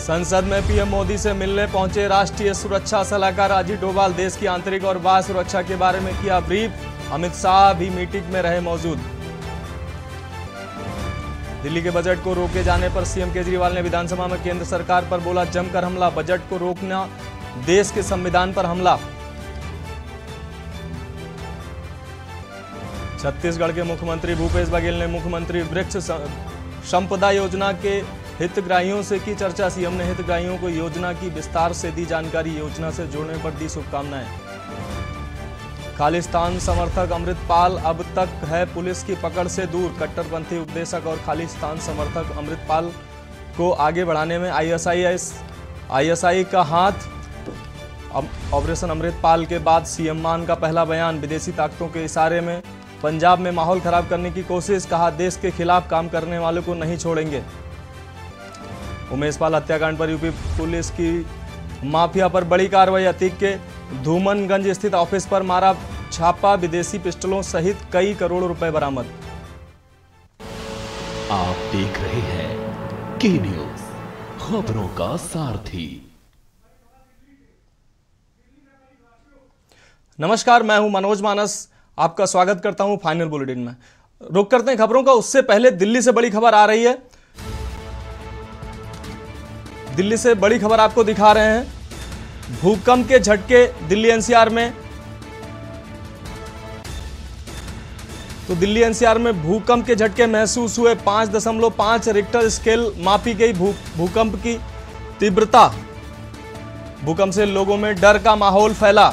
संसद में पीएम मोदी से मिलने पहुंचे राष्ट्रीय सुरक्षा सलाहकार अजीत डोभाल। देश की आंतरिक और बाह्य सुरक्षा के बारे में किया ब्रीफ। अमित शाह भी मीटिंग में रहे मौजूद। दिल्ली के बजट को रोके जाने पर सीएम केजरीवाल ने विधानसभा में केंद्र सरकार पर बोला जमकर हमला। बजट को रोकना देश के संविधान पर हमला। छत्तीसगढ़ के मुख्यमंत्री भूपेश बघेल ने मुख्यमंत्री वृक्ष संपदा योजना के हितग्राहियों से की चर्चा। सीएम ने हितग्राहियों को योजना की विस्तार से दी जानकारी। योजना से जुड़ने पर दी शुभकामनाएं। खालिस्तान समर्थक अमृतपाल अब तक है पुलिस की पकड़ से दूर। कट्टरपंथी उपदेशक और खालिस्तान समर्थक अमृतपाल को आगे बढ़ाने में आईएसआई का हाथ। ऑपरेशन अमृतपाल के बाद सीएम मान का पहला बयान। विदेशी ताकतों के इशारे में पंजाब में माहौल खराब करने की कोशिश। कहा देश के खिलाफ काम करने वालों को नहीं छोड़ेंगे। उमेश पाल हत्याकांड पर यूपी पुलिस की माफिया पर बड़ी कार्रवाई। अतीक के धूमनगंज स्थित ऑफिस पर मारा छापा। विदेशी पिस्टलों सहित कई करोड़ रुपए बरामद। आप देख रहे हैं के न्यूज, खबरों का सारथी। नमस्कार, मैं हूं मनोज मानस। आपका स्वागत करता हूं फाइनल बुलेटिन में। रुक करते हैं खबरों का। उससे पहले दिल्ली से बड़ी खबर आ रही है। दिल्ली से बड़ी खबर आपको दिखा रहे हैं। भूकंप के झटके दिल्ली एनसीआर में। तो दिल्ली एनसीआर में भूकंप के झटके महसूस हुए। 5.5 रिक्टर स्केल मापी गई भूकंप की तीव्रता। भूकंप से लोगों में डर का माहौल फैला।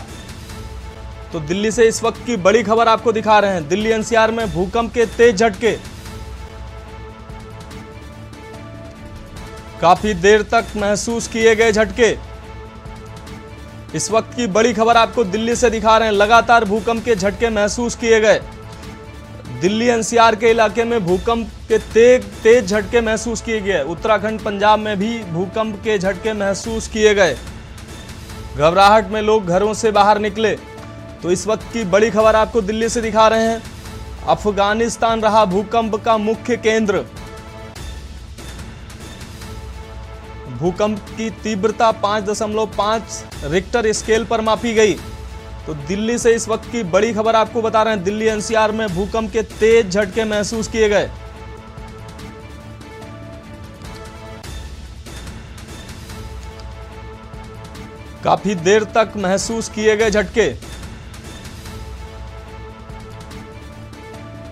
तो दिल्ली से इस वक्त की बड़ी खबर आपको दिखा रहे हैं। दिल्ली एनसीआर में भूकंप के तेज झटके। काफी देर तक महसूस किए गए झटके। इस वक्त की बड़ी खबर आपको दिल्ली से दिखा रहे हैं। लगातार भूकंप के झटके महसूस किए गए। दिल्ली एनसीआर के इलाके में भूकंप के तेज झटके महसूस किए गए। उत्तराखंड पंजाब में भी भूकंप के झटके महसूस किए गए। घबराहट में लोग घरों से बाहर निकले। तो इस वक्त की बड़ी खबर आपको दिल्ली से दिखा रहे हैं। अफगानिस्तान रहा भूकंप का मुख्य केंद्र। भूकंप की तीव्रता 5.5 रिक्टर स्केल पर मापी गई। तो दिल्ली से इस वक्त की बड़ी खबर आपको बता रहे हैं। दिल्ली एनसीआर में भूकंप के तेज झटके महसूस किए गए। काफी देर तक महसूस किए गए झटके।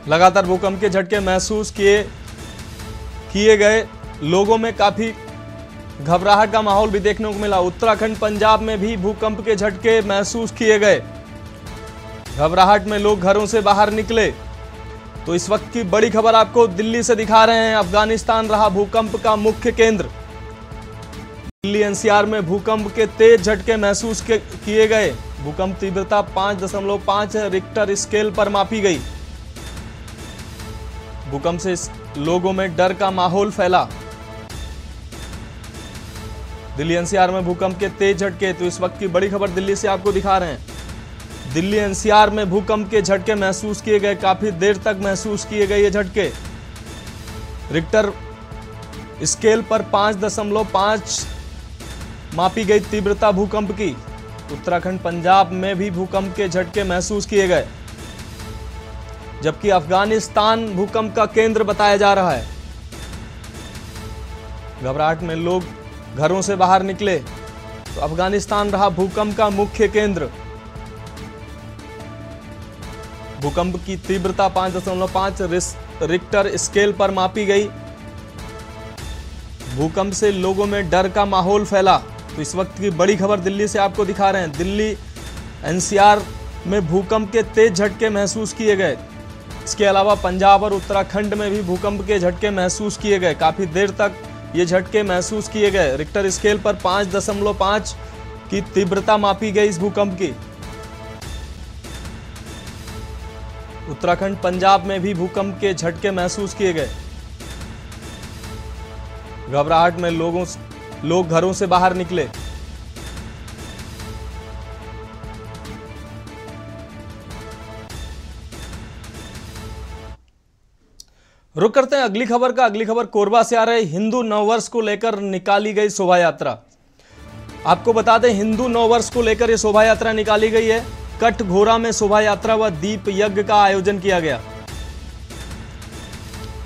लगातार भूकंप के झटके महसूस किए गए। लोगों में काफी घबराहट का माहौल भी देखने को मिला। उत्तराखंड पंजाब में भी भूकंप के झटके महसूस किए गए। घबराहट में लोग घरों से बाहर निकले। तो इस वक्त की बड़ी खबर आपको दिल्ली से दिखा रहे हैं। अफगानिस्तान रहा भूकंप का मुख्य केंद्र। दिल्ली एनसीआर में भूकंप के तेज झटके महसूस किए गए। भूकंप तीव्रता 5.5 रिक्टर स्केल पर मापी गई। भूकंप से लोगों में डर का माहौल फैला। दिल्ली एनसीआर में भूकंप के तेज झटके। तो इस वक्त की बड़ी खबर दिल्ली से आपको दिखा रहे हैं। दिल्ली एनसीआर में भूकंप के झटके महसूस किए गए। काफी देर तक महसूस किए गए ये झटके। रिक्टर स्केल पर 5.5 मापी गई तीव्रता भूकंप की। उत्तराखंड पंजाब में भी भूकंप के झटके महसूस किए गए। जबकि अफगानिस्तान भूकंप का केंद्र बताया जा रहा है। घबराहट में लोग घरों से बाहर निकले। तो अफगानिस्तान रहा भूकंप का मुख्य केंद्र। भूकंप की तीव्रता 5.5 रिक्टर स्केल पर मापी गई। भूकंप से लोगों में डर का माहौल फैला। तो इस वक्त की बड़ी खबर दिल्ली से आपको दिखा रहे हैं। दिल्ली एनसीआर में भूकंप के तेज झटके महसूस किए गए। इसके अलावा पंजाब और उत्तराखंड में भी भूकंप के झटके महसूस किए गए। काफी देर तक ये झटके महसूस किए गए। रिक्टर स्केल पर 5.5 की तीव्रता मापी गई इस भूकंप की। उत्तराखंड पंजाब में भी भूकंप के झटके महसूस किए गए। घबराहट में लोग घरों से बाहर निकले। रुक करते हैं अगली खबर का। अगली खबर कोरबा से आ रहे हिंदू नववर्ष को लेकर निकाली गई शोभा यात्रा। आपको बता दें, हिंदू नववर्ष को लेकर यह शोभा यात्रा निकाली गई है। कटघोरा में शोभा यात्रा व दीप यज्ञ का आयोजन किया गया।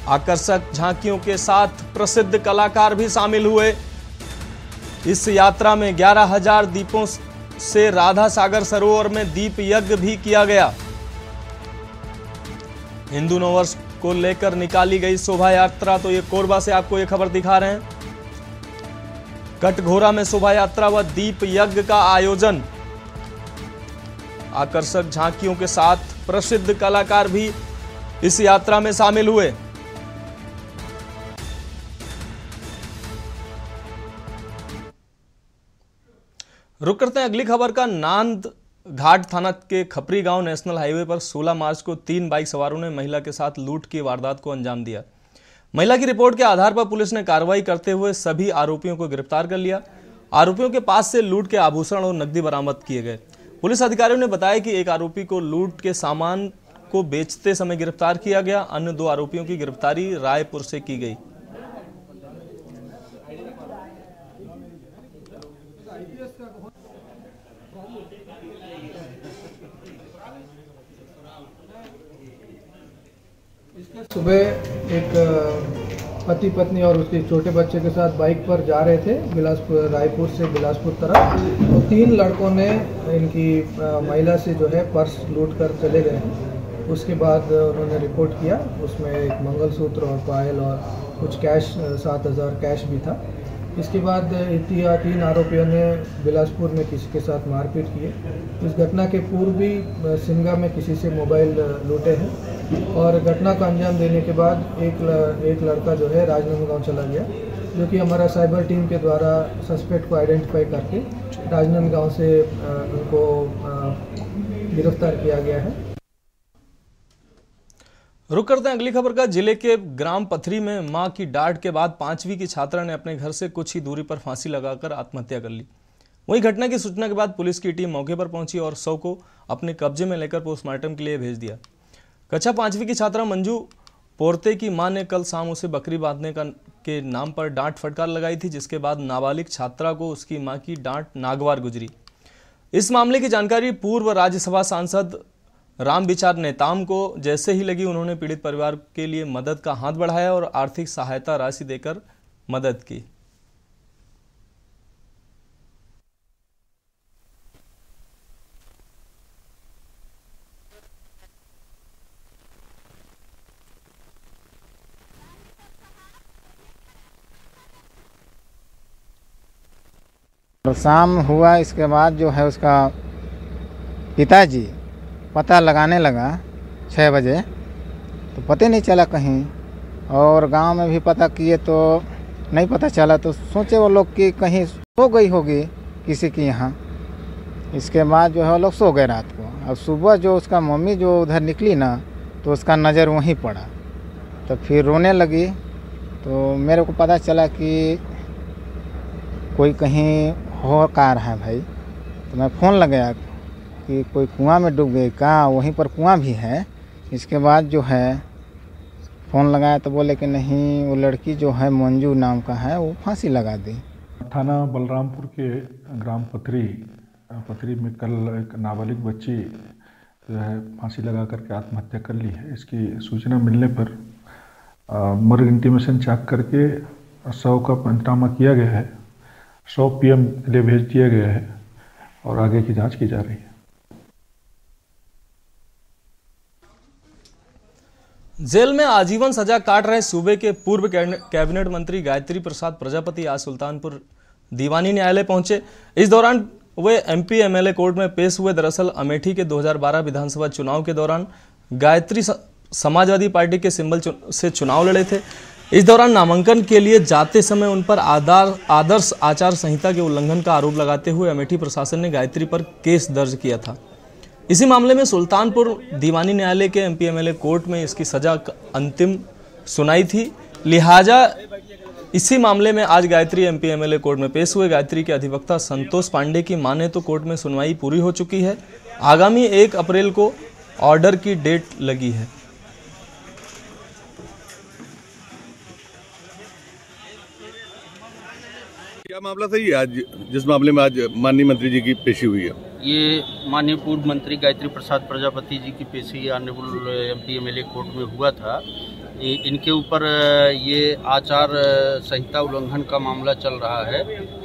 आकर्षक झांकियों के साथ प्रसिद्ध कलाकार भी शामिल हुए। इस यात्रा में 11,000 दीपों से राधा सागर सरोवर में दीप यज्ञ भी किया गया। हिंदू नववर्ष को लेकर निकाली गई शोभा यात्रा। तो ये कोरबा से आपको ये खबर दिखा रहे हैं। कटघोरा में शोभा यात्रा व दीप यज्ञ का आयोजन। आकर्षक झांकियों के साथ प्रसिद्ध कलाकार भी इस यात्रा में शामिल हुए। रुक करते हैं अगली खबर का। नांद घाट थाना के खपरी गांव नेशनल हाईवे पर 16 मार्च को 3 बाइक सवारों ने महिला के साथ लूट की वारदात को अंजाम दिया। महिला की रिपोर्ट के आधार पर पुलिस ने कार्रवाई करते हुए सभी आरोपियों को गिरफ्तार कर लिया। आरोपियों के पास से लूट के आभूषण और नकदी बरामद किए गए। पुलिस अधिकारियों ने बताया कि एक आरोपी को लूट के सामान को बेचते समय गिरफ्तार किया गया। अन्य 2 आरोपियों की गिरफ्तारी रायपुर से की गई। सुबह एक पति पत्नी और उसके छोटे बच्चे के साथ बाइक पर जा रहे थे बिलासपुर, रायपुर से बिलासपुर तरफ। तो 3 लड़कों ने इनकी महिला से जो है पर्स लूट कर चले गए हैं। उसके बाद उन्होंने रिपोर्ट किया। उसमें एक मंगलसूत्र और पायल और कुछ कैश 7,000 कैश भी था। इसके बाद 3 आरोपियों ने बिलासपुर में किसी के साथ मारपीट की है। इस घटना के पूर्व भी सिमगा में किसी से मोबाइल लूटे हैं और घटना का अंजाम देने के बाद एक लड़का जो है राजनांदगांव चला गया, जो कि हमारा साइबर टीम के द्वारा सस्पेक्ट को आइडेंटिफाई करके राजनांदगांव से उनको गिरफ्तार किया गया है। रुक करते हैं अगली खबर का। जिले के ग्राम पथरी में मां की डांट के बाद 5वीं की छात्रा ने अपने घर से कुछ ही दूरी पर फांसी लगाकर आत्महत्या कर ली। वहीं घटना की सूचना के बाद पुलिस की टीम मौके पर पहुंची और शव को अपने कब्जे में लेकर पोस्टमार्टम के लिए भेज दिया। कक्षा 5वीं की छात्रा मंजू पोरते की मां ने कल शाम उसे बकरी बांधने के नाम पर डांट फटकार लगाई थी, जिसके बाद नाबालिग छात्रा को उसकी मां की डांट नागवार गुजरी। इस मामले की जानकारी पूर्व राज्यसभा सांसद रामविचार नेताम को जैसे ही लगी, उन्होंने पीड़ित परिवार के लिए मदद का हाथ बढ़ाया और आर्थिक सहायता राशि देकर मदद की। शाम हुआ, इसके बाद जो है उसका पिताजी पता लगाने लगा 6 बजे, तो पता नहीं चला कहीं। और गांव में भी पता किए तो नहीं पता चला, तो सोचे वो लोग कि कहीं सो गई होगी किसी के यहाँ। इसके बाद जो है वो लोग सो गए रात को। अब सुबह जो उसका मम्मी जो उधर निकली ना, तो उसका नज़र वहीं पड़ा, तो फिर रोने लगी। तो मेरे को पता चला कि कोई कहीं हो का रहा है भाई। तो मैं फ़ोन लगाया कि कोई कुआं में डूब गई का, वहीं पर कुआं भी है। इसके बाद जो है फ़ोन लगाया तो बोले कि नहीं, वो लड़की जो है मंजू नाम का है, वो फांसी लगा दी। थाना बलरामपुर के ग्राम पथरी में कल एक नाबालिग बच्ची जो है फांसी लगा करके आत्महत्या कर ली है। इसकी सूचना मिलने पर मर्ग इंटीमेशन चेक करके शव का पंचनामा किया गया है। शव पीएम के लिए भेज दिया गया है और आगे की जांच की जा रही है। जेल में आजीवन सजा काट रहे सूबे के पूर्व कैबिनेट मंत्री गायत्री प्रसाद प्रजापति आज सुल्तानपुर दीवानी न्यायालय पहुंचे। इस दौरान वे एमपी एमएलए कोर्ट में पेश हुए। दरअसल अमेठी के 2012 विधानसभा चुनाव के दौरान गायत्री समाजवादी पार्टी के सिंबल से चुनाव लड़े थे। इस दौरान नामांकन के लिए जाते समय उन पर आदर्श आचार संहिता के उल्लंघन का आरोप लगाते हुए अमेठी प्रशासन ने गायत्री पर केस दर्ज किया था। इसी मामले में सुल्तानपुर दीवानी न्यायालय के एमपी एमएलए कोर्ट में इसकी सजा अंतिम सुनाई थी। लिहाजा इसी मामले में आज गायत्री एमपी एमएलए कोर्ट में पेश हुए। गायत्री के अधिवक्ता संतोष पांडे की माने तो कोर्ट में सुनवाई पूरी हो चुकी है। आगामी 1 अप्रैल को ऑर्डर की डेट लगी है। क्या मामला था ये आज, जिस मामले में आज माननीय मंत्री जी की पेशी हुई है? ये माननीय पूर्व मंत्री गायत्री प्रसाद प्रजापति जी की पेशी ऑनरेबल MP MLA कोर्ट में हुआ था। इनके ऊपर ये आचार संहिता उल्लंघन का मामला चल रहा है,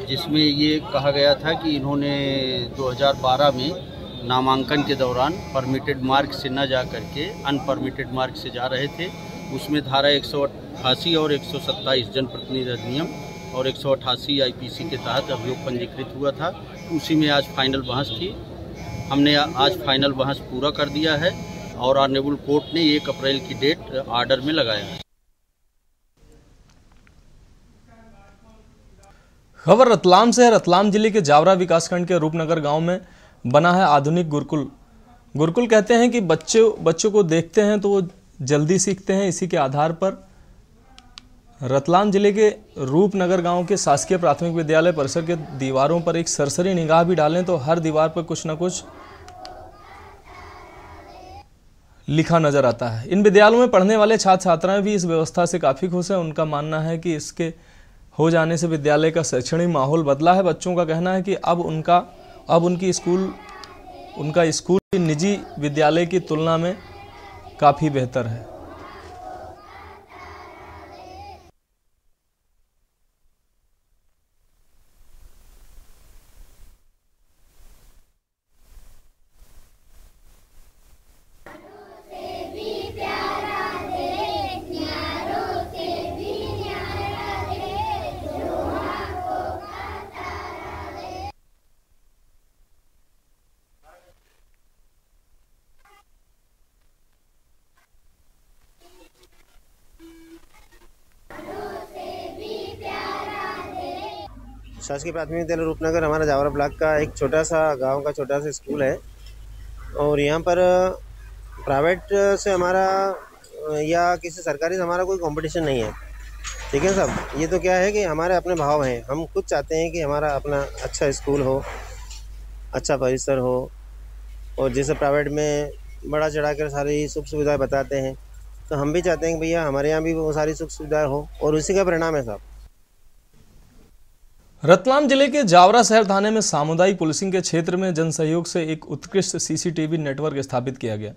जिसमें ये कहा गया था कि इन्होंने 2012 में नामांकन के दौरान परमिटेड मार्ग से न जा करके अनपरमिटेड मार्ग से जा रहे थे। उसमें धारा 188 और 127 जनप्रतिनिधि अधिनियम और 188 IPC के तहत अभियोग पंजीकृत हुआ था। उसी में आज फाइनल बहस थी। हमने आज फाइनल बहस पूरा कर दिया है और ऑनरेबल कोर्ट ने 1 अप्रैल की डेट ऑर्डर में लगाया है। खबर रतलाम से है। रतलाम जिले के जावरा विकासखंड के रूपनगर गांव में बना है आधुनिक गुरुकुल। गुरुकुल कहते हैं कि बच्चों को देखते हैं तो वो जल्दी सीखते हैं। इसी के आधार पर रतलाम जिले के रूपनगर गांव के शासकीय प्राथमिक विद्यालय परिसर के दीवारों पर एक सरसरी निगाह भी डालें तो हर दीवार पर कुछ न कुछ लिखा नजर आता है। इन विद्यालयों में पढ़ने वाले छात्र छात्राएं भी इस व्यवस्था से काफी खुश हैं। उनका मानना है कि इसके हो जाने से विद्यालय का शैक्षणिक माहौल बदला है। बच्चों का कहना है कि अब उनका स्कूल निजी विद्यालय की तुलना में काफी बेहतर है। शासकीय प्राथमिक विद्यालय रूपनगर हमारा जावरा ब्लॉक का एक छोटा सा गांव का छोटा सा स्कूल है और यहाँ पर प्राइवेट से हमारा या किसी सरकारी से हमारा कोई कंपटीशन नहीं है। ठीक है साहब, ये तो क्या है कि हमारे अपने भाव हैं। हम खुद चाहते हैं कि हमारा अपना अच्छा स्कूल हो, अच्छा परिसर हो और जैसे प्राइवेट में बड़ा चढ़ा कर सारी सुख सुविधाएँ बताते हैं तो हम भी चाहते हैं कि भैया हमारे यहाँ भी वो सारी सुख सुविधाएँ हो और उसी का परिणाम है साहब। रतलाम जिले के जावरा शहर थाने में सामुदायिक पुलिसिंग के क्षेत्र में जन सहयोग से एक उत्कृष्ट CCTV नेटवर्क स्थापित किया गया।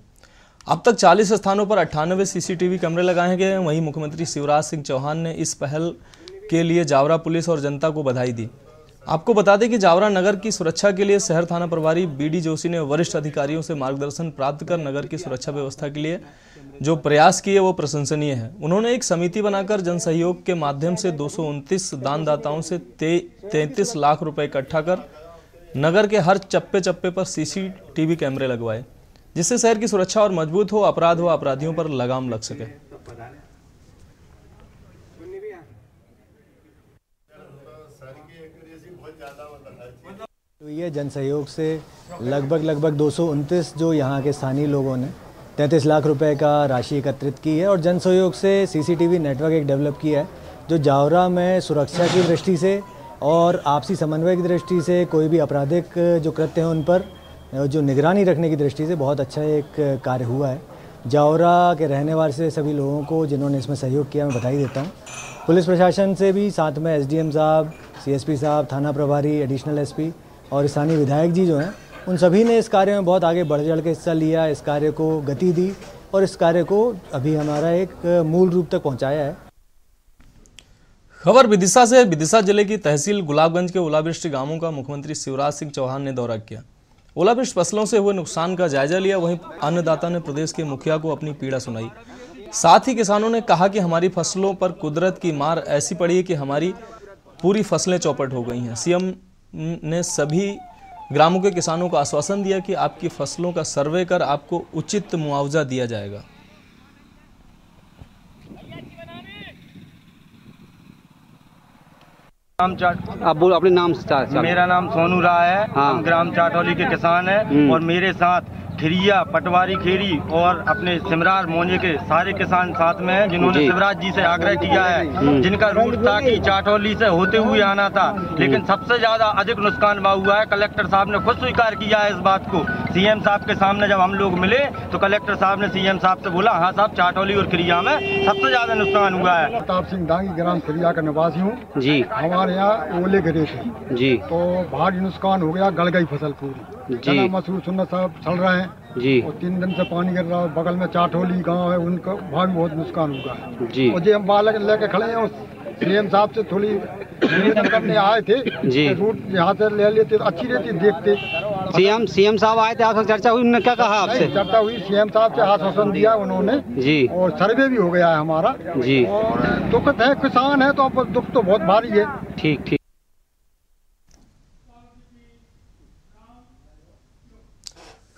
अब तक 40 स्थानों पर 98 CCTV कैमरे लगाए गए हैं। वहीं मुख्यमंत्री शिवराज सिंह चौहान ने इस पहल के लिए जावरा पुलिस और जनता को बधाई दी। आपको बता दें कि जावरा नगर की सुरक्षा के लिए शहर थाना प्रभारी BD जोशी ने वरिष्ठ अधिकारियों से मार्गदर्शन प्राप्त कर नगर की सुरक्षा व्यवस्था के लिए जो प्रयास किए वो प्रशंसनीय है। उन्होंने एक समिति बनाकर जन सहयोग के माध्यम से 229 दानदाताओं से 33 लाख रुपए इकट्ठा कर नगर के हर चप्पे चप्पे पर CCTV कैमरे लगवाए, जिससे शहर की सुरक्षा और मजबूत हो, अपराध व अपराधियों पर लगाम लग सके। तो ये जन सहयोग से लगभग 229 जो यहाँ के स्थानीय लोगों ने 33 लाख रुपए का राशि एकत्रित की है और जन सहयोग से CCTV नेटवर्क एक डेवलप किया है जो जावरा में सुरक्षा की दृष्टि से और आपसी समन्वय की दृष्टि से कोई भी आपराधिक जो कृत्य हैं उन पर जो निगरानी रखने की दृष्टि से बहुत अच्छा एक कार्य हुआ है। जावरा के रहने वाले से सभी लोगों को जिन्होंने इसमें सहयोग किया मैं बधाई देता हूँ। पुलिस प्रशासन से भी, साथ में SDM साहब, CSP साहब, थाना प्रभारी, एडिशनल SP और स्थानीय विधायक जी जो हैं उन सभी ने इस कार्य में बहुत आगे बढ़ चढ़ के हिस्सा लिया, इस कार्य को गति दी और इस कार्य को अभी हमारा एक मूल रूप तक पहुंचाया है। खबर विदिशा से। विदिशा जिले की तहसील गुलाबगंज के ओलावृष्टि गांवों का मुख्यमंत्री शिवराज सिंह चौहान ने दौरा किया। ओलावृष्टि फसलों से हुए नुकसान का जायजा लिया। वहीं अन्नदाता ने प्रदेश के मुखिया को अपनी पीड़ा सुनाई। साथ ही किसानों ने कहा कि हमारी फसलों पर कुदरत की मार ऐसी पड़ी है कि हमारी पूरी फसलें चौपट हो गई हैं। CM ने सभी ग्रामों के किसानों को आश्वासन दिया कि आपकी फसलों का सर्वे कर आपको उचित मुआवजा दिया जाएगा। आप बोलो अपने नाम से। मेरा नाम सोनू राय है। हम ग्राम चाटौली के किसान हैं और मेरे साथ खिरिया, पटवारी खेरी और अपने सिमरार मोजे के सारे किसान साथ में हैं जिन्होंने शिवराज जी से आग्रह किया है, जिनका रूट था कि चाटौली से होते हुए आना था, लेकिन सबसे ज्यादा अधिक नुकसान हुआ है। कलेक्टर साहब ने खुद स्वीकार किया है इस बात को। सीएम साहब के सामने जब हम लोग मिले तो कलेक्टर साहब ने सीएम साहब से बोला, हाँ साहब, चाटौली और खिरिया में सबसे ज्यादा नुकसान हुआ है। प्रताप सिंह डांगी, ग्राम खिरिया का निवासी हूँ जी। हमारे यहाँ ओले गिरे थे जी, तो भारी नुकसान हो गया, गल गई फसल पूरी। चना मसूर सुन्ना सब चल रहे हैं जी, और 3 दिन से पानी गिर रहा है। बगल में चाटौली गांव है, उनका भारी बहुत नुकसान हुआ है जी। और जो हम बालक लेके खड़े हैं, सीएम साहब से थोड़ी निवेदन करने आए थे जी, रूट यहाँ से ले लेते तो अच्छी रहती, देखते। सीएम साहब आए थे, आपसे चर्चा हुई, उन्होंने क्या कहा आपसे? चर्चा हुई, सीएम साहब से आश्वासन दिया उन्होंने जी, और सर्वे भी हो गया है हमारा जी। और दुख है, किसान है तो अब दुख तो बहुत भारी है। ठीक ठीक।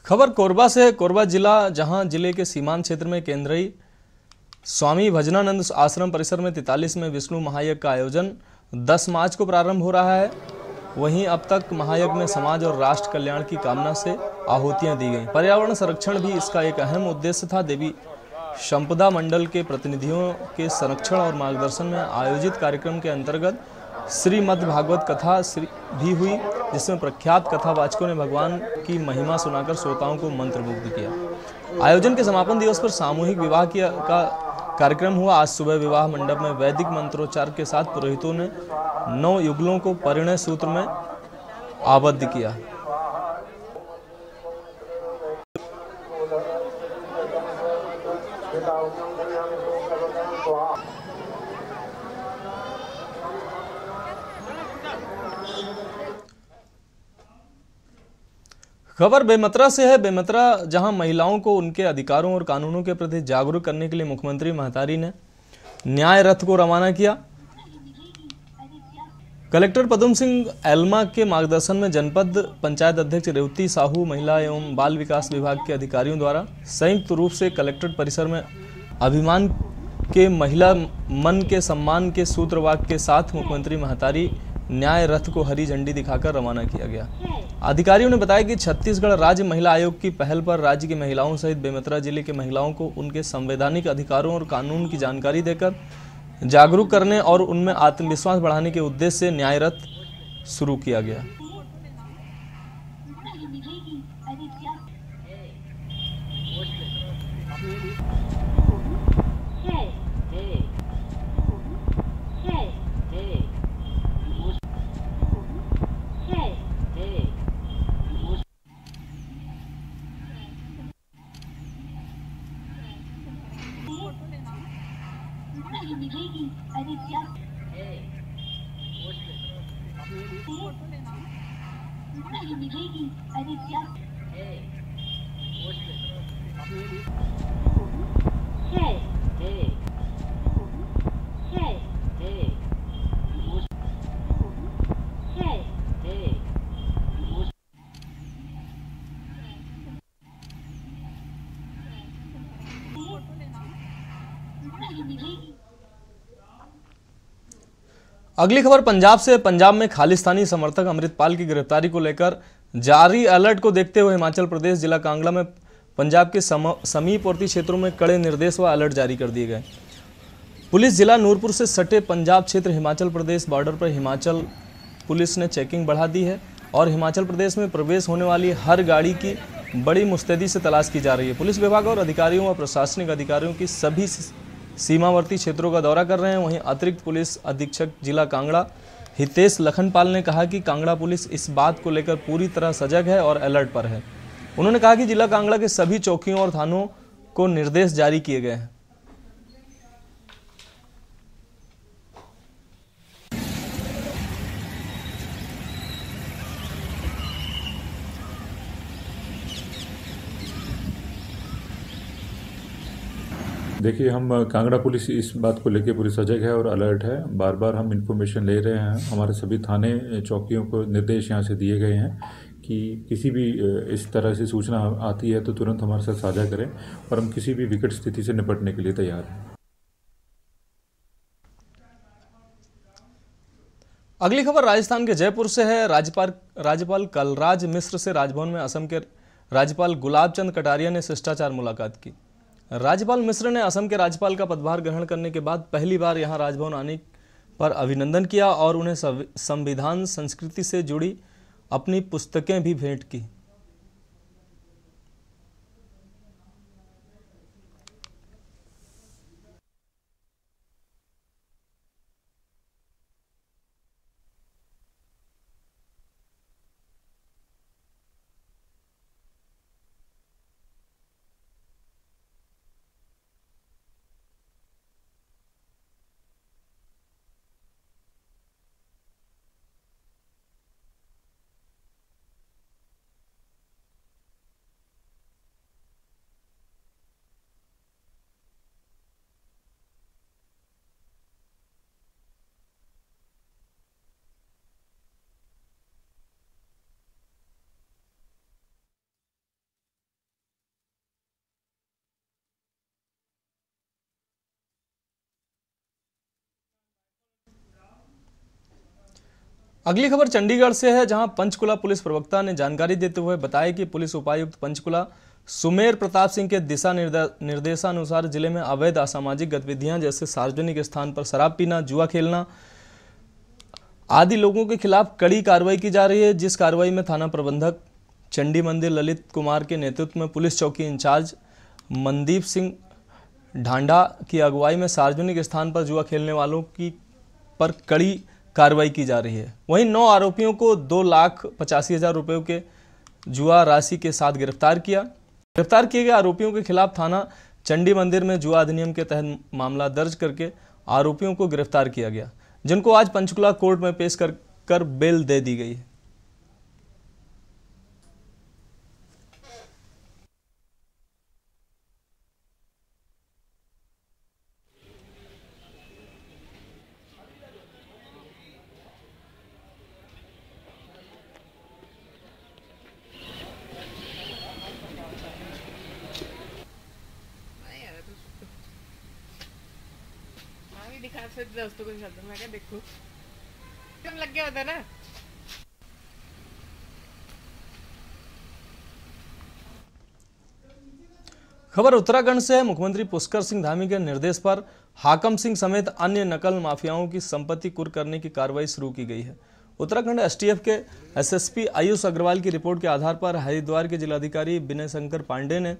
खबर कोरबा से। कोरबा जिला, जहां जिले के सीमांत क्षेत्र में केंद्रीय स्वामी भजनानंद आश्रम परिसर में 43 में विष्णु महायज्ञ का आयोजन 10 मार्च को प्रारंभ हो रहा है। वहीं अब तक महायज्ञ में समाज और राष्ट्र कल्याण की कामना से आहुतियां दी गईं। पर्यावरण संरक्षण भी इसका एक अहम उद्देश्य था। देवी संपदा मंडल के प्रतिनिधियों के संरक्षण और मार्गदर्शन में आयोजित कार्यक्रम के अंतर्गत श्रीमद् भागवत कथा भी हुई, जिसमें प्रख्यात कथावाचकों ने भगवान की महिमा सुनाकर श्रोताओं को मंत्रमुग्ध किया। आयोजन के समापन दिवस पर सामूहिक विवाह का कार्यक्रम हुआ। आज सुबह विवाह मंडप में वैदिक मंत्रोच्चार के साथ पुरोहितों ने 9 युगलों को परिणय सूत्र में आबद्ध किया। खबर बेमेतरा से है। बेमेतरा, जहां महिलाओं को उनके अधिकारों और कानूनों के प्रति जागरूक करने के लिए मुख्यमंत्री महतारी ने न्याय रथ को रवाना किया। कलेक्टर पदम सिंह एल्मा के मार्गदर्शन में जनपद पंचायत अध्यक्ष रेवती साहू, महिला एवं बाल विकास विभाग के अधिकारियों द्वारा संयुक्त रूप से कलेक्ट्रेट परिसर में अभिमान के महिला मन के सम्मान के सूत्रवाक्य के साथ मुख्यमंत्री महतारी न्याय रथ को हरी झंडी दिखाकर रवाना किया गया। अधिकारियों ने बताया कि छत्तीसगढ़ राज्य महिला आयोग की पहल पर राज्य की महिलाओं सहित बेमेतरा जिले के महिलाओं को उनके संवैधानिक अधिकारों और कानून की जानकारी देकर जागरूक करने और उनमें आत्मविश्वास बढ़ाने के उद्देश्य से न्याय रथ शुरू किया गया। अगली खबर पंजाब से। पंजाब में खालिस्तानी समर्थक अमृतपाल की गिरफ्तारी को लेकर जारी अलर्ट को देखते हुए हिमाचल प्रदेश जिला कांगड़ा में पंजाब के समीपवर्ती क्षेत्रों में कड़े निर्देश व अलर्ट जारी कर दिए गए। पुलिस जिला नूरपुर से सटे पंजाब क्षेत्र हिमाचल प्रदेश बॉर्डर पर हिमाचल पुलिस ने चेकिंग बढ़ा दी है और हिमाचल प्रदेश में प्रवेश होने वाली हर गाड़ी की बड़ी मुस्तैदी से तलाश की जा रही है। पुलिस विभाग और अधिकारियों व प्रशासनिक अधिकारियों की सभी सीमावर्ती क्षेत्रों का दौरा कर रहे हैं। वहीं अतिरिक्त पुलिस अधीक्षक जिला कांगड़ा हितेश लखनपाल ने कहा कि कांगड़ा पुलिस इस बात को लेकर पूरी तरह सजग है और अलर्ट पर है। उन्होंने कहा कि जिला कांगड़ा के सभी चौकियों और थानों को निर्देश जारी किए गए हैं। देखिए, हम कांगड़ा पुलिस इस बात को लेकर पूरी सजग है और अलर्ट है। बार बार हम इन्फॉर्मेशन ले रहे हैं। हमारे सभी थाने चौकियों को निर्देश यहाँ से दिए गए हैं कि किसी भी इस तरह से सूचना आती है तो तुरंत हमारे साथ साझा करें और हम किसी भी विकट स्थिति से निपटने के लिए तैयार हैं। अगली खबर राजस्थान के जयपुर से है। राज्यपाल कलराज मिश्र से राजभवन में असम के राज्यपाल गुलाब चंद कटारिया ने शिष्टाचार मुलाकात की। राज्यपाल मिश्र ने असम के राज्यपाल का पदभार ग्रहण करने के बाद पहली बार यहां राजभवन आने पर अभिनंदन किया और उन्हें संविधान संस्कृति से जुड़ी अपनी पुस्तकें भी भेंट की। अगली खबर चंडीगढ़ से है, जहां पंचकुला पुलिस प्रवक्ता ने जानकारी देते हुए बताया कि पुलिस उपायुक्त पंचकुला सुमेर प्रताप सिंह के दिशा निर्देशानुसार जिले में अवैध असामाजिक गतिविधियां जैसे सार्वजनिक स्थान पर शराब पीना, जुआ खेलना आदि लोगों के खिलाफ कड़ी कार्रवाई की जा रही है। जिस कार्रवाई में थाना प्रबंधक चंडी मंदिर ललित कुमार के नेतृत्व में पुलिस चौकी इंचार्ज मनदीप सिंह ढांडा की अगुवाई में सार्वजनिक स्थान पर जुआ खेलने वालों की पर कड़ी कार्रवाई की जा रही है। वहीं 9 आरोपियों को 2,85,000 रुपये के जुआ राशि के साथ गिरफ्तार किया। गिरफ्तार किए गए आरोपियों के खिलाफ थाना चंडी मंदिर में जुआ अधिनियम के तहत मामला दर्ज करके आरोपियों को गिरफ्तार किया गया, जिनको आज पंचकुला कोर्ट में पेश कर बेल दे दी गई है। दोस्तों को मैं क्या देखूं, लग गया होता ना। खबर उत्तराखंड से है। मुख्यमंत्री पुष्कर सिंह धामी के निर्देश पर हाकम सिंह समेत अन्य नकल माफियाओं की संपत्ति कुर्क करने की कार्रवाई शुरू की गई है। उत्तराखंड एसटीएफ के एसएसपी आयुष अग्रवाल की रिपोर्ट के आधार पर हरिद्वार के जिलाधिकारी विनय शंकर पांडे ने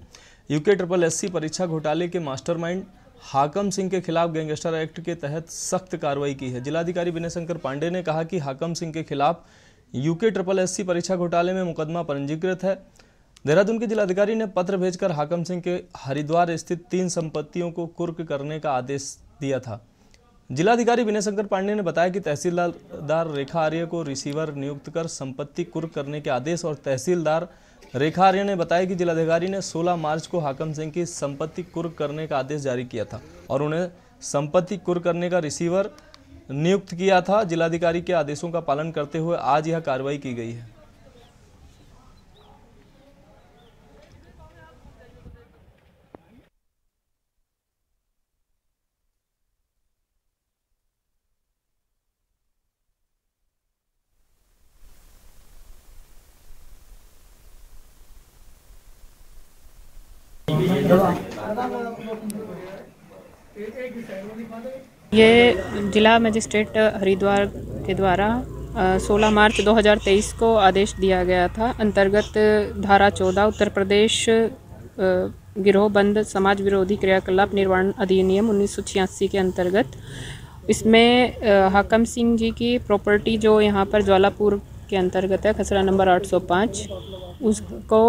UKSSC परीक्षा घोटाले के मास्टरमाइंड हाकम सिंह के खिलाफ गैंगस्टर एक्ट के तहत सख्त कार्रवाई की है। जिलाधिकारी विनय शंकर पांडे ने कहा कि हाकम सिंह के खिलाफ UKSSC परीक्षा घोटाले में मुकदमा पंजीकृत है। देहरादून के जिलाधिकारी ने पत्र भेजकर हाकम सिंह के हरिद्वार स्थित 3 संपत्तियों को कुर्क करने का आदेश दिया था। जिलाधिकारी विनय शंकर पांडे ने बताया कि तहसीलदार रेखा आर्य को रिसीवर नियुक्त कर संपत्ति कुर्क करने के आदेश और तहसीलदार रेखा आर्य ने बताया कि जिलाधिकारी ने 16 मार्च को हाकम सिंह की संपत्ति कुर्क करने का आदेश जारी किया था और उन्हें संपत्ति कुर्क करने का रिसीवर नियुक्त किया था। जिलाधिकारी के आदेशों का पालन करते हुए आज यह कार्रवाई की गई है। ये जिला मजिस्ट्रेट हरिद्वार के द्वारा 16 मार्च 2023 को आदेश दिया गया था। अंतर्गत धारा 14 उत्तर प्रदेश गिरोहबंद समाज विरोधी क्रियाकलाप निर्वाहन अधिनियम 1986 के अंतर्गत इसमें हाकम सिंह जी की प्रॉपर्टी जो यहाँ पर ज्वालापुर के अंतर्गत है, खसरा नंबर 805, उसको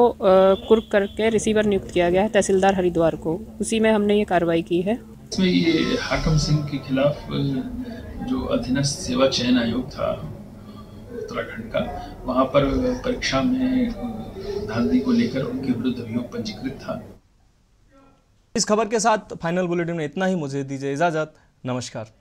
कुर्क करके रिसीवर नियुक्त किया गया है तहसीलदार हरिद्वार को। उसी में हमने ये कार्रवाई की है। इसमें ये हाकम सिंह के खिलाफ जो अधीनस्थ सेवा चयन आयोग था उत्तराखंड का, वहाँ पर परीक्षा में धांधली को लेकर उनके विरुद्ध अभियोग पंजीकृत था। इस खबर के साथ फाइनल बुलेटिन में इतना ही। मुझे दीजिए इजाजत। नमस्कार।